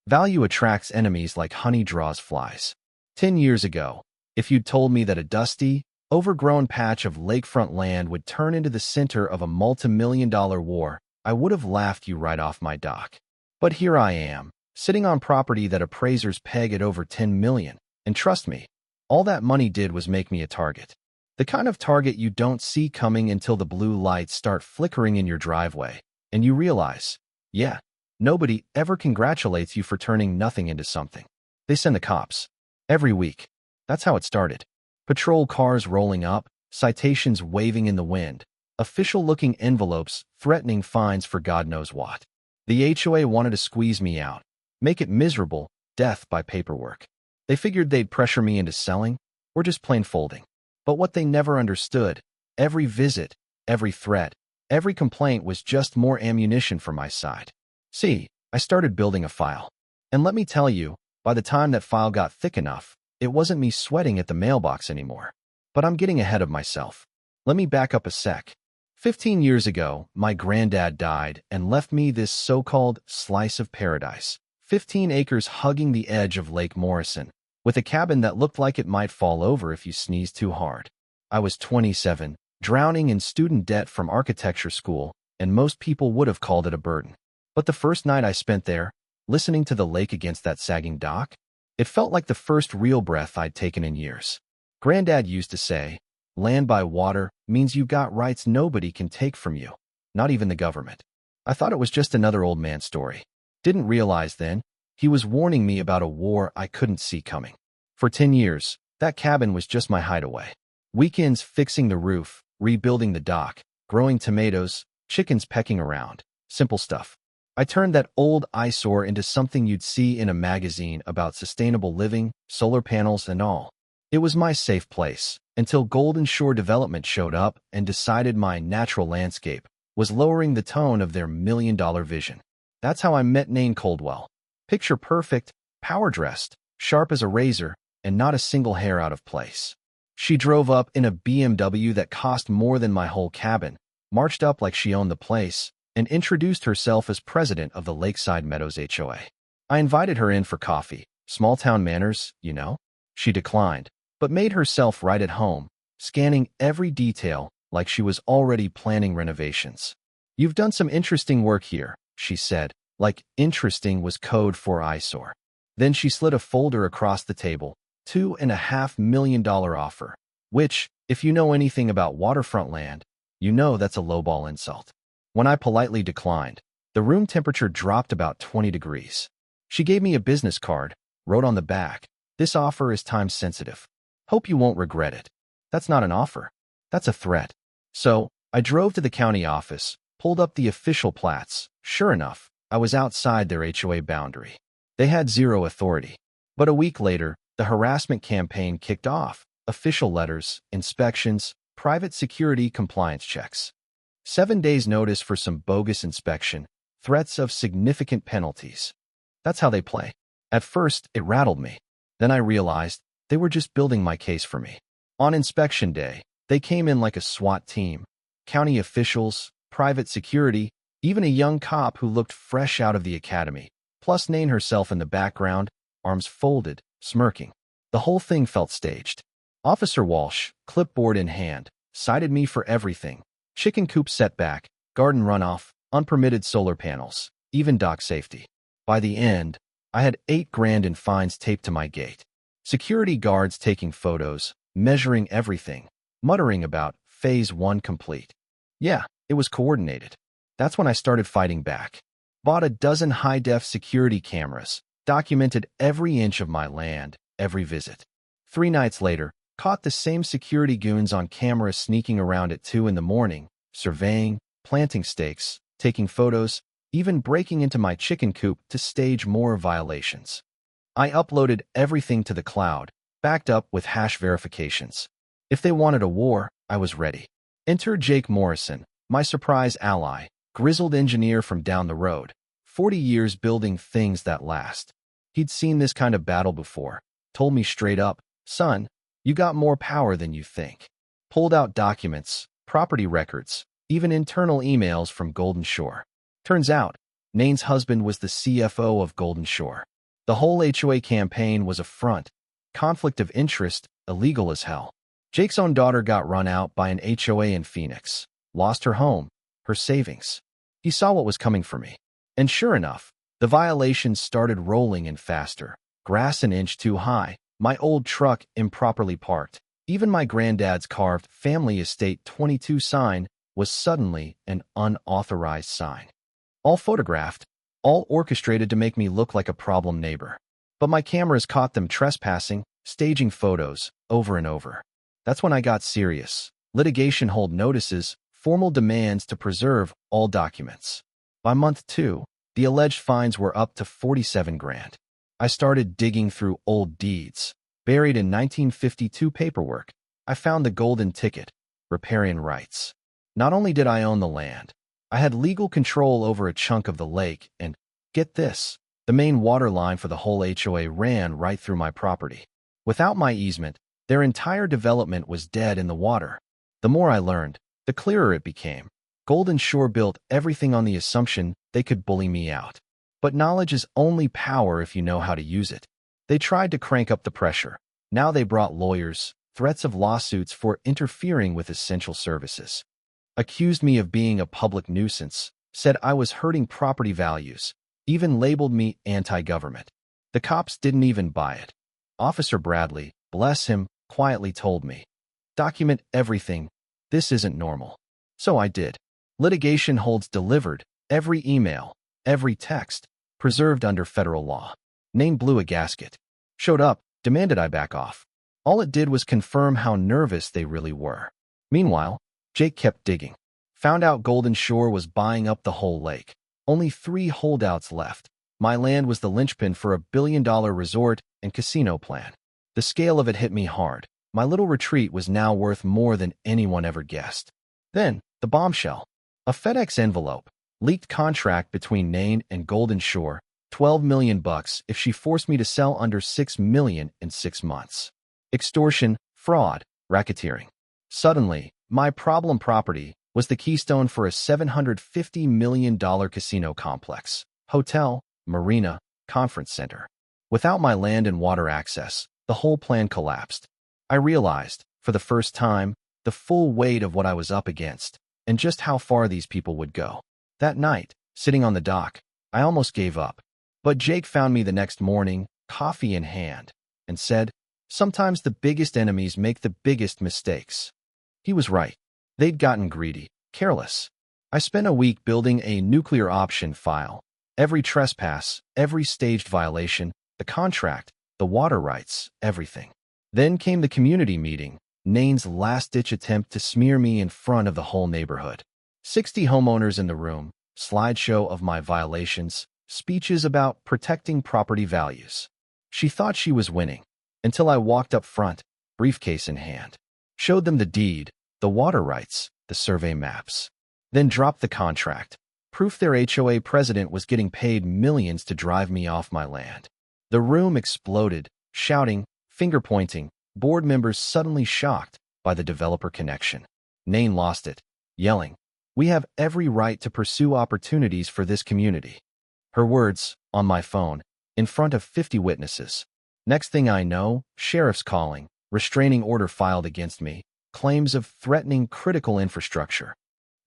Value attracts enemies like honey draws flies. 10 years ago, if you'd told me that a dusty, overgrown patch of lakefront land would turn into the center of a multi-million-dollar war, I would have laughed you right off my dock. But here I am, sitting on property that appraisers peg at over 10 million, and trust me, all that money did was make me a target. The kind of target you don't see coming until the blue lights start flickering in your driveway, and you realize, yeah, nobody ever congratulates you for turning nothing into something. They send the cops. Every week. That's how it started. Patrol cars rolling up, citations waving in the wind, official-looking envelopes threatening fines for God knows what. The HOA wanted to squeeze me out, make it miserable, death by paperwork. They figured they'd pressure me into selling, or just plain folding. But what they never understood, every visit, every threat, every complaint was just more ammunition for my side. See, I started building a file. And let me tell you, by the time that file got thick enough, it wasn't me sweating at the mailbox anymore. But I'm getting ahead of myself. Let me back up a sec. 15 years ago, my granddad died and left me this so-called slice of paradise. 15 acres hugging the edge of Lake Morrison, with a cabin that looked like it might fall over if you sneezed too hard. I was 27, drowning in student debt from architecture school, and most people would have called it a burden. But the first night I spent there, listening to the lake against that sagging dock, it felt like the first real breath I'd taken in years. Granddad used to say, land by water means you got rights nobody can take from you, not even the government. I thought it was just another old man story. Didn't realize then, he was warning me about a war I couldn't see coming. For 10 years, that cabin was just my hideaway. Weekends fixing the roof, rebuilding the dock, growing tomatoes, chickens pecking around. Simple stuff. I turned that old eyesore into something you'd see in a magazine about sustainable living, solar panels, and all. It was my safe place, until Golden Shore Development showed up and decided my natural landscape was lowering the tone of their million-dollar vision. That's how I met Nain Coldwell. Picture perfect, power-dressed, sharp as a razor, and not a single hair out of place. She drove up in a BMW that cost more than my whole cabin, marched up like she owned the place, and introduced herself as president of the Lakeside Meadows HOA. I invited her in for coffee, small-town manners, you know. She declined, but made herself right at home, scanning every detail like she was already planning renovations. You've done some interesting work here, she said, like interesting was code for eyesore. Then she slid a folder across the table, $2.5 million offer, which, if you know anything about waterfront land, you know that's a lowball insult. When I politely declined, the room temperature dropped about 20 degrees. She gave me a business card, wrote on the back, "This offer is time-sensitive. Hope you won't regret it." That's not an offer. That's a threat. So, I drove to the county office, pulled up the official plats. Sure enough, I was outside their HOA boundary. They had zero authority. But a week later, the harassment campaign kicked off. Official letters, inspections, private security compliance checks. 7 days notice for some bogus inspection, threats of significant penalties. That's how they play. At first, it rattled me. Then I realized they were just building my case for me. On inspection day, they came in like a SWAT team. County officials, private security, even a young cop who looked fresh out of the academy, plus Nain herself in the background, arms folded, smirking. The whole thing felt staged. Officer Walsh, clipboard in hand, cited me for everything. Chicken coop setback, garden runoff, unpermitted solar panels, even dock safety. By the end, I had $8,000 in fines taped to my gate. Security guards taking photos, measuring everything, muttering about Phase 1 complete. Yeah, it was coordinated. That's when I started fighting back. Bought a dozen high-def security cameras, documented every inch of my land, every visit. 3 nights later, caught the same security goons on camera sneaking around at 2 in the morning, surveying, planting stakes, taking photos, even breaking into my chicken coop to stage more violations. I uploaded everything to the cloud, backed up with hash verifications. If they wanted a war, I was ready. Enter Jake Morrison, my surprise ally, grizzled engineer from down the road, 40 years building things that last. He'd seen this kind of battle before, told me straight up, "Son, you got more power than you think." Pulled out documents, property records, even internal emails from Golden Shore. Turns out, Nain's husband was the CFO of Golden Shore. The whole HOA campaign was a front, conflict of interest, illegal as hell. Jake's own daughter got run out by an HOA in Phoenix, lost her home, her savings. He saw what was coming for me. And sure enough, the violations started rolling in faster. Grass an inch too high, my old truck improperly parked. Even my granddad's carved Family Estate 22 sign was suddenly an unauthorized sign. All photographed, all orchestrated to make me look like a problem neighbor. But my cameras caught them trespassing, staging photos, over and over. That's when I got serious. Litigation hold notices, formal demands to preserve all documents. By month 2, the alleged fines were up to 47 grand. I started digging through old deeds. Buried in 1952 paperwork, I found the golden ticket, riparian rights. Not only did I own the land, I had legal control over a chunk of the lake and, get this, the main water line for the whole HOA ran right through my property. Without my easement, their entire development was dead in the water. The more I learned, the clearer it became. Golden Shore built everything on the assumption they could bully me out. But knowledge is only power if you know how to use it. They tried to crank up the pressure. Now they brought lawyers, threats of lawsuits for interfering with essential services. Accused me of being a public nuisance, said I was hurting property values, even labeled me anti-government. The cops didn't even buy it. Officer Bradley, bless him, quietly told me, "Document everything. This isn't normal." So I did. Litigation holds delivered, every email, every text, preserved under federal law. Name blew a gasket. Showed up, demanded I back off. All it did was confirm how nervous they really were. Meanwhile, Jake kept digging. Found out Golden Shore was buying up the whole lake. Only 3 holdouts left. My land was the linchpin for a billion-dollar resort and casino plan. The scale of it hit me hard. My little retreat was now worth more than anyone ever guessed. Then, the bombshell. A FedEx envelope. Leaked contract between Nain and Golden Shore. $12 million if she forced me to sell under $6 million in 6 months. Extortion, fraud, racketeering. Suddenly, my problem property was the keystone for a $750 million casino complex, hotel, marina, conference center. Without my land and water access, the whole plan collapsed. I realized, for the first time, the full weight of what I was up against, and just how far these people would go. That night, sitting on the dock, I almost gave up. But Jake found me the next morning, coffee in hand, and said, "Sometimes the biggest enemies make the biggest mistakes." He was right. They'd gotten greedy, careless. I spent a week building a nuclear option file. Every trespass, every staged violation, the contract, the water rights, everything. Then came the community meeting, Nain's last-ditch attempt to smear me in front of the whole neighborhood. 60 homeowners in the room, slideshow of my violations, speeches about protecting property values. She thought she was winning, until I walked up front, briefcase in hand. Showed them the deed, the water rights, the survey maps. Then dropped the contract, proof their HOA president was getting paid millions to drive me off my land. The room exploded, shouting, finger-pointing, board members suddenly shocked by the developer connection. Nain lost it, yelling, "We have every right to pursue opportunities for this community." Her words, on my phone, in front of 50 witnesses. Next thing I know, sheriff's calling, restraining order filed against me, claims of threatening critical infrastructure.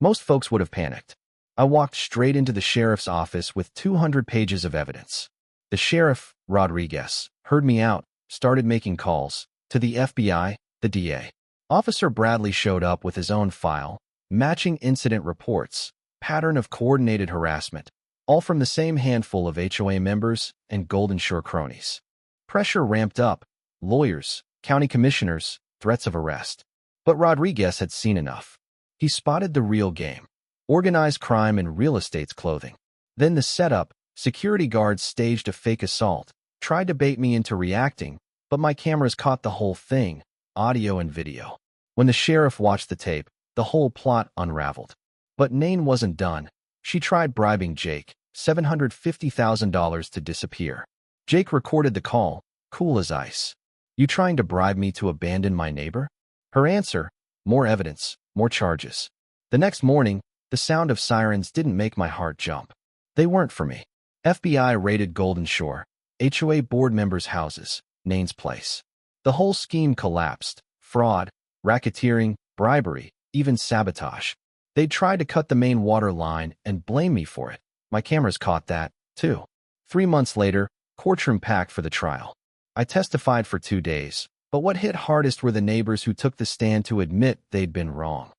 Most folks would have panicked. I walked straight into the sheriff's office with 200 pages of evidence. The sheriff, Rodriguez, heard me out, started making calls, to the FBI, the DA. Officer Bradley showed up with his own file, matching incident reports, pattern of coordinated harassment, all from the same handful of HOA members and Golden Shore cronies. Pressure ramped up, lawyers, county commissioners, threats of arrest. But Rodriguez had seen enough. He spotted the real game. Organized crime in real estate's clothing. Then the setup, security guards staged a fake assault, tried to bait me into reacting, but my cameras caught the whole thing, audio and video. When the sheriff watched the tape, the whole plot unraveled. But Nain wasn't done. She tried bribing Jake, $750,000 to disappear. Jake recorded the call, cool as ice. "You trying to bribe me to abandon my neighbor?" Her answer, "More evidence, more charges." The next morning, the sound of sirens didn't make my heart jump. They weren't for me. FBI raided Golden Shore. HOA board members' houses, Nane's place. The whole scheme collapsed. Fraud, racketeering, bribery, even sabotage. They tried to cut the main water line and blame me for it. My cameras caught that, too. 3 months later, courtroom packed for the trial. I testified for 2 days, but what hit hardest were the neighbors who took the stand to admit they'd been wrong.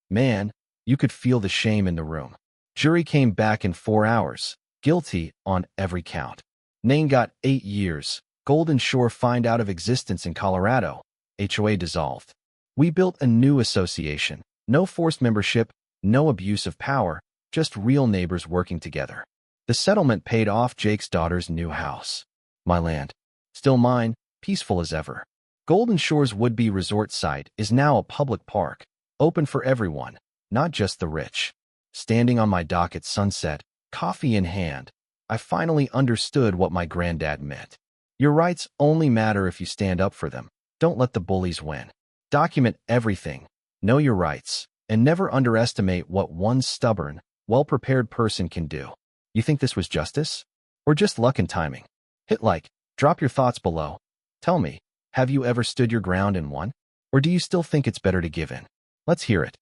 Man, you could feel the shame in the room. Jury came back in 4 hours, guilty on every count. Nane got 8 years. Golden Shore fined out of existence in Colorado. HOA dissolved. We built a new association. No forced membership, no abuse of power, just real neighbors working together. The settlement paid off Jake's daughter's new house. My land, still mine, peaceful as ever. Golden Shore's would-be resort site is now a public park, open for everyone, not just the rich. Standing on my dock at sunset, coffee in hand, I finally understood what my granddad meant. Your rights only matter if you stand up for them. Don't let the bullies win. Document everything, know your rights, and never underestimate what one stubborn, well-prepared person can do. You think this was justice? Or just luck and timing? Hit like, drop your thoughts below. Tell me, have you ever stood your ground and won? Or do you still think it's better to give in? Let's hear it.